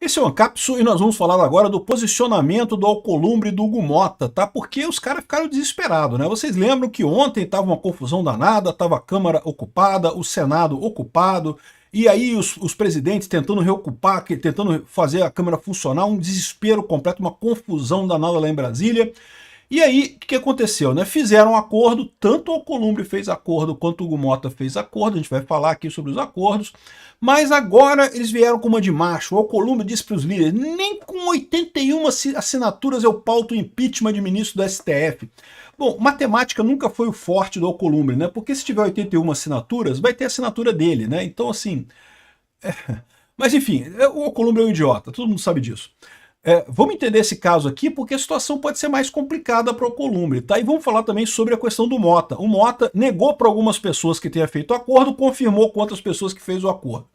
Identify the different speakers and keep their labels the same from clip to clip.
Speaker 1: Esse é o Ancapsu e nós vamos falar agora do posicionamento do Alcolumbre e do Hugo Motta, tá? Porque os caras ficaram desesperados, né? Vocês lembram que ontem estava uma confusão danada, estava a Câmara ocupada, o Senado ocupado, e aí os presidentes tentando reocupar, tentando fazer a Câmara funcionar, um desespero completo, uma confusão danada lá em Brasília. E aí, o que aconteceu, né? Fizeram um acordo, tanto o Alcolumbre fez acordo, quanto o Hugo Motta fez acordo, a gente vai falar aqui sobre os acordos, mas agora eles vieram com uma de macho. O Alcolumbre disse para os líderes, nem com 81 assinaturas eu pauto o impeachment de ministro do STF. Bom, matemática nunca foi o forte do Alcolumbre, né? Porque se tiver 81 assinaturas, vai ter a assinatura dele, né? Então, assim... Mas enfim, o Alcolumbre é um idiota, todo mundo sabe disso. Vamos entender esse caso aqui, porque a situação pode ser mais complicada para o Alcolumbre, tá? E vamos falar também sobre a questão do Motta. O Motta negou para algumas pessoas que tenha feito o acordo, confirmou com outras pessoas que fez o acordo.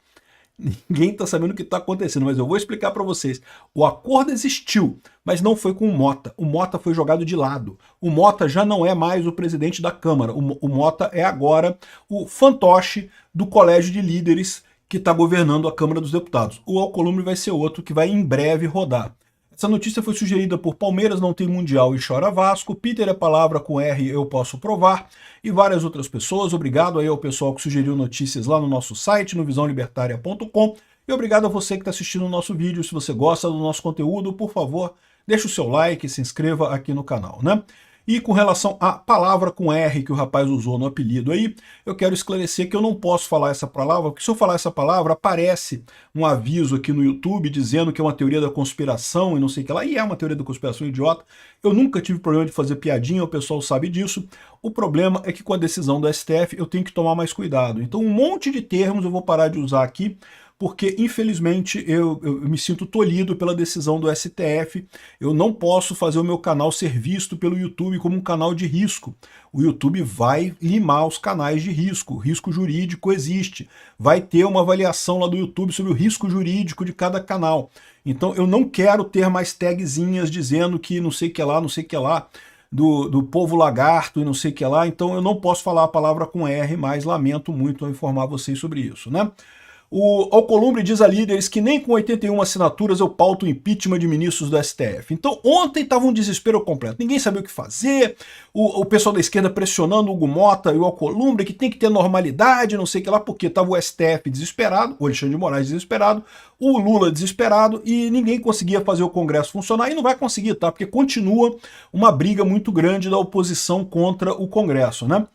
Speaker 1: Ninguém está sabendo o que está acontecendo, mas eu vou explicar para vocês. O acordo existiu, mas não foi com o Motta. O Motta foi jogado de lado. O Motta já não é mais o presidente da Câmara. O Motta é agora o fantoche do colégio de líderes que está governando a Câmara dos Deputados. O Alcolumbre vai ser outro que vai em breve rodar. Essa notícia foi sugerida por Palmeiras não tem Mundial e chora Vasco, Peter é palavra com R, eu posso provar, e várias outras pessoas. Obrigado aí ao pessoal que sugeriu notícias lá no nosso site, no visãolibertaria.com, e obrigado a você que está assistindo o nosso vídeo. Se você gosta do nosso conteúdo, por favor, deixe o seu like e se inscreva aqui no canal, né? E com relação à palavra com R que o rapaz usou no apelido aí, eu quero esclarecer que eu não posso falar essa palavra, porque se eu falar essa palavra, aparece um aviso aqui no YouTube dizendo que é uma teoria da conspiração e não sei o que lá, e é uma teoria da conspiração idiota. Eu nunca tive problema de fazer piadinha, o pessoal sabe disso. O problema é que com a decisão do STF eu tenho que tomar mais cuidado. Então um monte de termos eu vou parar de usar aqui, porque infelizmente eu me sinto tolhido pela decisão do STF. Eu não posso fazer o meu canal ser visto pelo YouTube como um canal de risco. O YouTube vai limar os canais de risco. O risco jurídico existe. Vai ter uma avaliação lá do YouTube sobre o risco jurídico de cada canal. Então eu não quero ter mais tagzinhas dizendo que não sei o que lá, não sei o que lá, do povo lagarto e não sei o que lá. Então eu não posso falar a palavra com R, mas lamento muito informar vocês sobre isso, né? O Alcolumbre diz a líderes que nem com 81 assinaturas eu pauto o impeachment de ministros do STF. Então ontem estava um desespero completo, ninguém sabia o que fazer, o pessoal da esquerda pressionando o Hugo Motta e o Alcolumbre que tem que ter normalidade, não sei o que lá, porque estava o STF desesperado, o Alexandre de Moraes desesperado, o Lula desesperado e ninguém conseguia fazer o Congresso funcionar e não vai conseguir, tá? Porque continua uma briga muito grande da oposição contra o Congresso, né?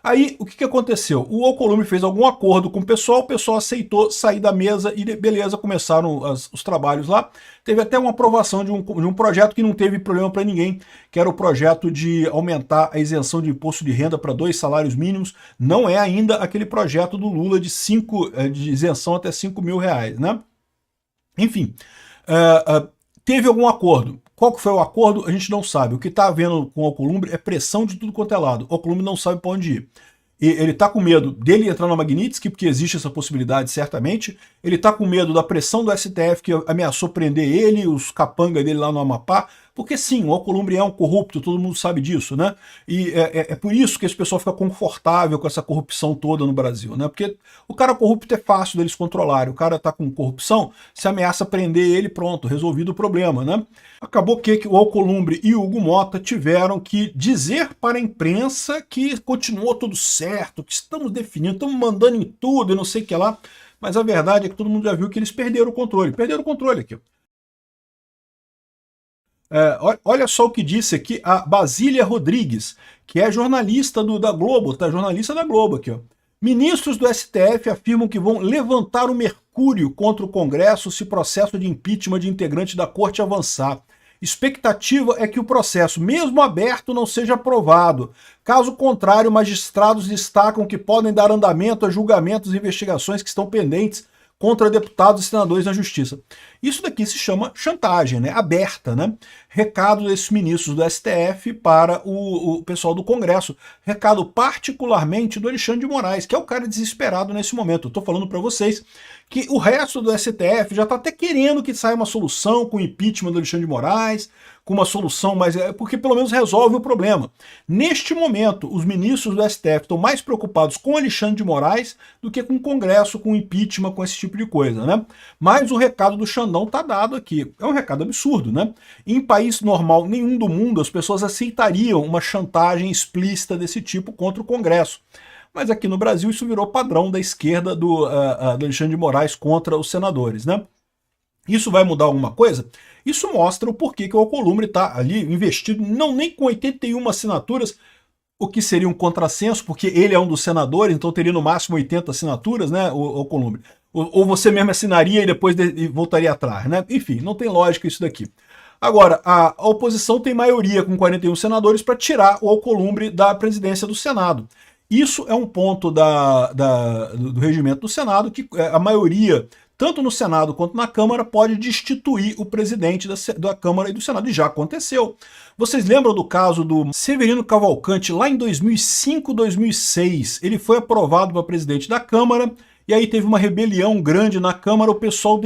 Speaker 1: Aí, o que aconteceu? O Alcolumbre fez algum acordo com o pessoal aceitou sair da mesa e beleza, começaram os trabalhos lá. Teve até uma aprovação de um projeto que não teve problema para ninguém, que era o projeto de aumentar a isenção de imposto de renda para 2 salários mínimos. Não é ainda aquele projeto do Lula de isenção até 5 mil reais, né? Enfim, teve algum acordo. Qual que foi o acordo? A gente não sabe. O que está havendo com o Alcolumbre é pressão de tudo quanto é lado. O Alcolumbre não sabe para onde ir. E ele está com medo dele entrar na Magnitsky, porque existe essa possibilidade certamente. Ele está com medo da pressão do STF, que ameaçou prender ele, os capangas dele lá no Amapá. Porque sim, o Alcolumbre é um corrupto, todo mundo sabe disso, né? E é por isso que esse pessoal fica confortável com essa corrupção toda no Brasil, né? Porque o cara corrupto é fácil deles controlarem. O cara tá com corrupção, se ameaça prender ele, pronto, resolvido o problema, né? Acabou que o Alcolumbre e o Hugo Motta tiveram que dizer para a imprensa que continuou tudo certo, que estamos definindo, estamos mandando em tudo e não sei o que lá. Mas a verdade é que todo mundo já viu que eles perderam o controle. Perderam o controle aqui. Olha só o que disse aqui a Basília Rodrigues, que é jornalista da Globo, tá? Jornalista da Globo aqui, ó. Ministros do STF afirmam que vão levantar o mercúrio contra o Congresso se o processo de impeachment de integrante da corte avançar. Expectativa é que o processo, mesmo aberto, não seja aprovado. Caso contrário, magistrados destacam que podem dar andamento a julgamentos e investigações que estão pendentes contra deputados e senadores na justiça. Isso daqui se chama chantagem, né? Aberta, né? Recado desses ministros do STF para o pessoal do Congresso. Recado particularmente do Alexandre de Moraes, que é o cara desesperado nesse momento. Eu estou falando para vocês que o resto do STF já está até querendo que saia uma solução com o impeachment do Alexandre de Moraes, com uma solução, mas porque pelo menos resolve o problema. Neste momento, os ministros do STF estão mais preocupados com Alexandre de Moraes do que com o Congresso, com impeachment, com esse tipo de coisa, né? Mas o recado do Xandão tá dado aqui. É um recado absurdo, né? Em país normal nenhum do mundo, as pessoas aceitariam uma chantagem explícita desse tipo contra o Congresso. Mas aqui no Brasil isso virou padrão da esquerda do Alexandre de Moraes contra os senadores, né? Isso vai mudar alguma coisa? Isso mostra o porquê que o Alcolumbre está ali investido, não nem com 81 assinaturas, o que seria um contrassenso, porque ele é um dos senadores, então teria no máximo 80 assinaturas, né, o Alcolumbre. Ou você mesmo assinaria e depois voltaria atrás, né? Enfim, não tem lógica isso daqui. Agora, a oposição tem maioria com 41 senadores para tirar o Alcolumbre da presidência do Senado. Isso é um ponto do regimento do Senado, que a maioria, tanto no Senado quanto na Câmara, pode destituir o presidente da Câmara e do Senado, e já aconteceu. Vocês lembram do caso do Severino Cavalcante, lá em 2005, 2006? Ele foi aprovado para presidente da Câmara, e aí teve uma rebelião grande na Câmara, o pessoal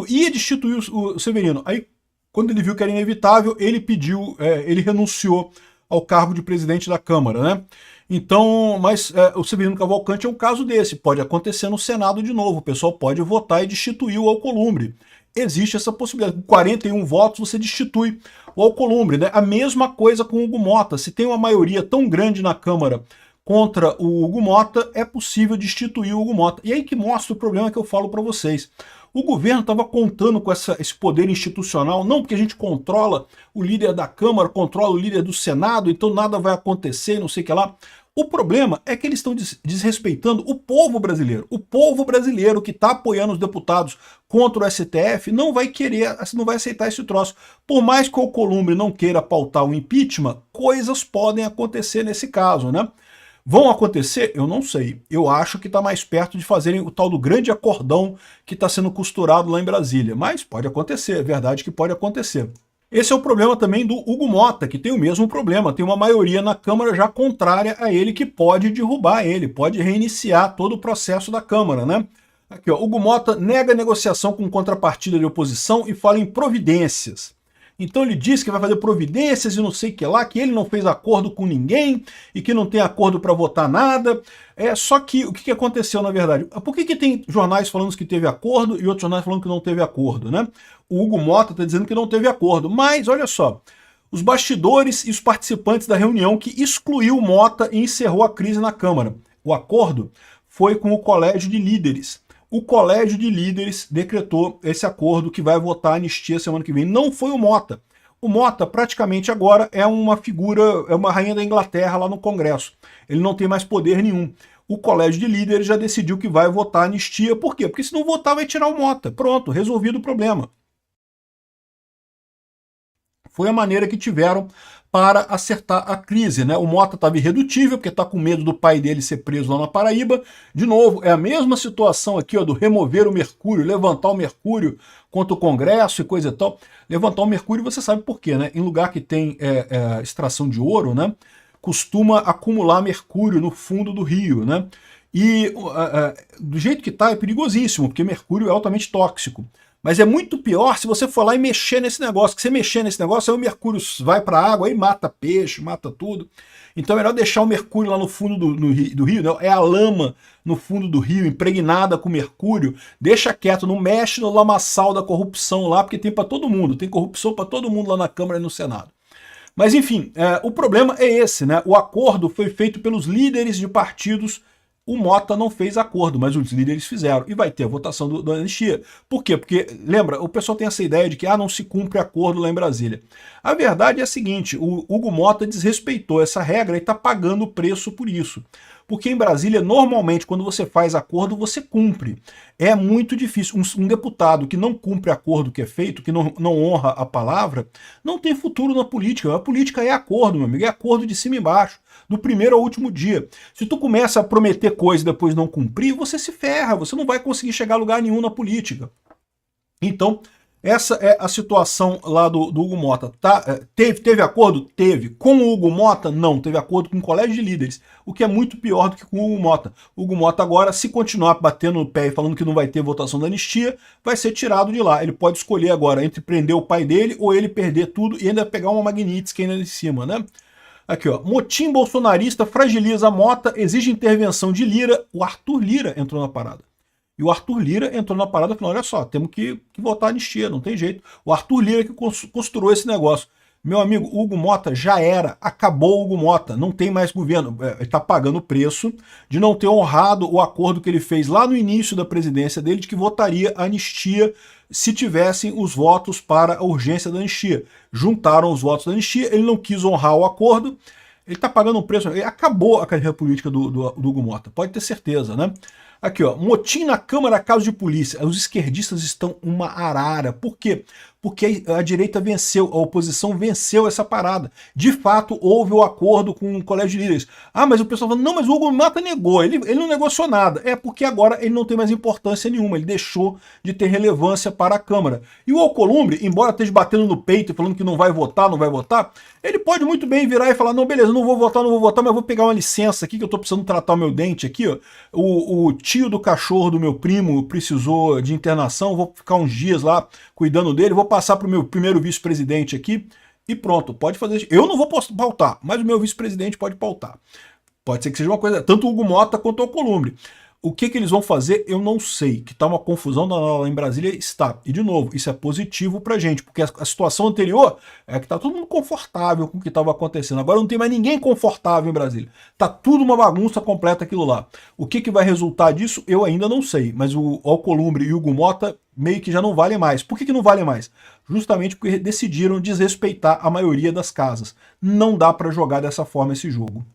Speaker 1: ia destituir o Severino. Aí, quando ele viu que era inevitável, ele renunciou ao cargo de presidente da Câmara, né? Então, mas o Severino Cavalcante é um caso desse, pode acontecer no Senado de novo, o pessoal pode votar e destituir o Alcolumbre. Existe essa possibilidade, com 41 votos você destitui o Alcolumbre, né? A mesma coisa com o Hugo Mota, se tem uma maioria tão grande na Câmara contra o Hugo Mota, é possível destituir o Hugo Mota. E aí que mostra o problema que eu falo para vocês. O governo estava contando com esse poder institucional, não porque a gente controla o líder da Câmara, controla o líder do Senado, então nada vai acontecer, não sei o que lá. O problema é que eles estão desrespeitando o povo brasileiro. O povo brasileiro que está apoiando os deputados contra o STF não vai aceitar esse troço. Por mais que o Alcolumbre não queira pautar o impeachment, coisas podem acontecer nesse caso, né? Vão acontecer? Eu não sei. Eu acho que está mais perto de fazerem o tal do grande acordão que está sendo costurado lá em Brasília. Mas pode acontecer, é verdade que pode acontecer. Esse é o problema também do Hugo Mota, que tem o mesmo problema. Tem uma maioria na Câmara já contrária a ele, que pode derrubar ele, pode reiniciar todo o processo da Câmara, né? Aqui, ó, Hugo Mota nega negociação com contrapartida de oposição e fala em providências. Então ele diz que vai fazer providências e não sei o que lá, que ele não fez acordo com ninguém e que não tem acordo para votar nada. Só que o que aconteceu na verdade? Por que tem jornais falando que teve acordo e outros jornais falando que não teve acordo, né? O Hugo Mota está dizendo que não teve acordo, mas olha só, os bastidores e os participantes da reunião que excluiu o Mota e encerrou a crise na Câmara. O acordo foi com o Colégio de Líderes. O Colégio de Líderes decretou esse acordo que vai votar a anistia semana que vem. Não foi o Mota. O Mota praticamente agora é uma figura, é uma rainha da Inglaterra lá no Congresso. Ele não tem mais poder nenhum. O Colégio de Líderes já decidiu que vai votar a anistia. Por quê? Porque se não votar vai tirar o Mota. Pronto, resolvido o problema. Foi a maneira que tiveram para acertar a crise, né? O Mota estava irredutível, porque está com medo do pai dele ser preso lá na Paraíba. De novo, é a mesma situação aqui, ó, do remover o mercúrio, levantar o mercúrio contra o Congresso e coisa e tal. Levantar o mercúrio, você sabe por quê, né? Em lugar que tem extração de ouro, né? Costuma acumular mercúrio no fundo do rio, né? E do jeito que está é perigosíssimo, porque mercúrio é altamente tóxico. Mas é muito pior se você for lá e mexer nesse negócio, que você mexer nesse negócio, aí o mercúrio vai para a água, aí mata peixe, mata tudo. Então é melhor deixar o mercúrio lá no fundo do rio, né? É a lama no fundo do rio, impregnada com mercúrio, deixa quieto, não mexe no lamaçal da corrupção lá, porque tem para todo mundo, tem corrupção para todo mundo lá na Câmara e no Senado. Mas enfim, o problema é esse, né? O acordo foi feito pelos líderes de partidos. O Mota não fez acordo, mas os líderes fizeram. E vai ter a votação da anistia. Por quê? Porque, lembra, o pessoal tem essa ideia de que não se cumpre acordo lá em Brasília. A verdade é a seguinte, o Hugo Mota desrespeitou essa regra e está pagando o preço por isso. Porque em Brasília, normalmente, quando você faz acordo, você cumpre. É muito difícil. Um deputado que não cumpre acordo que é feito, que não honra a palavra, não tem futuro na política. A política é acordo, meu amigo, é acordo de cima e embaixo, do primeiro ao último dia. Se tu começa a prometer coisa e depois não cumprir, você se ferra, você não vai conseguir chegar a lugar nenhum na política. Então, Essa é a situação lá do Hugo Mota. Tá? Teve acordo? Teve. Com o Hugo Mota? Não. Teve acordo com o colégio de líderes, o que é muito pior do que com o Hugo Mota. O Hugo Mota agora, se continuar batendo no pé e falando que não vai ter votação da anistia, vai ser tirado de lá. Ele pode escolher agora entre prender o pai dele ou ele perder tudo e ainda pegar uma Magnitsky ainda em cima, né? Aqui, ó. Motim bolsonarista fragiliza a Mota, exige intervenção de Lira. O Arthur Lira entrou na parada. E o Arthur Lira entrou na parada e falou, olha só, temos que votar a anistia, não tem jeito. O Arthur Lira que costurou esse negócio. Meu amigo, Hugo Mota já era, acabou o Hugo Mota, não tem mais governo. Ele está pagando o preço de não ter honrado o acordo que ele fez lá no início da presidência dele, de que votaria a anistia se tivessem os votos para a urgência da anistia. Juntaram os votos da anistia, ele não quis honrar o acordo, ele está pagando um preço, ele acabou a carreira política do Hugo Mota, pode ter certeza, né? Aqui, ó, motim na Câmara, caso de polícia. Os esquerdistas estão uma arara. Por quê? Porque a direita venceu, a oposição venceu essa parada. De fato, houve o acordo com o colégio de líderes. Ah, mas o pessoal falando, não, mas o Hugo Mota negou, ele não negociou nada. É porque agora ele não tem mais importância nenhuma, ele deixou de ter relevância para a Câmara. E o Alcolumbre, embora esteja batendo no peito e falando que não vai votar, ele pode muito bem virar e falar, não, beleza, não vou votar, mas vou pegar uma licença aqui que eu estou precisando tratar o meu dente aqui, ó. O tio do cachorro do meu primo precisou de internação, vou ficar uns dias lá cuidando dele, vou passar para o meu primeiro vice-presidente aqui e pronto, pode fazer isso. Eu não vou pautar, mas o meu vice-presidente pode pautar. Pode ser que seja uma coisa, tanto o Hugo Mota quanto o Alcolumbre. O que eles vão fazer, eu não sei. Que tá uma confusão lá em Brasília, está. E, de novo, isso é positivo pra gente, porque a situação anterior é que tá todo mundo confortável com o que estava acontecendo. Agora não tem mais ninguém confortável em Brasília. Tá tudo uma bagunça completa aquilo lá. O que vai resultar disso, eu ainda não sei. Mas o Alcolumbre e o Hugo Mota meio que já não valem mais. Por que não valem mais? Justamente porque decidiram desrespeitar a maioria das casas. Não dá para jogar dessa forma esse jogo.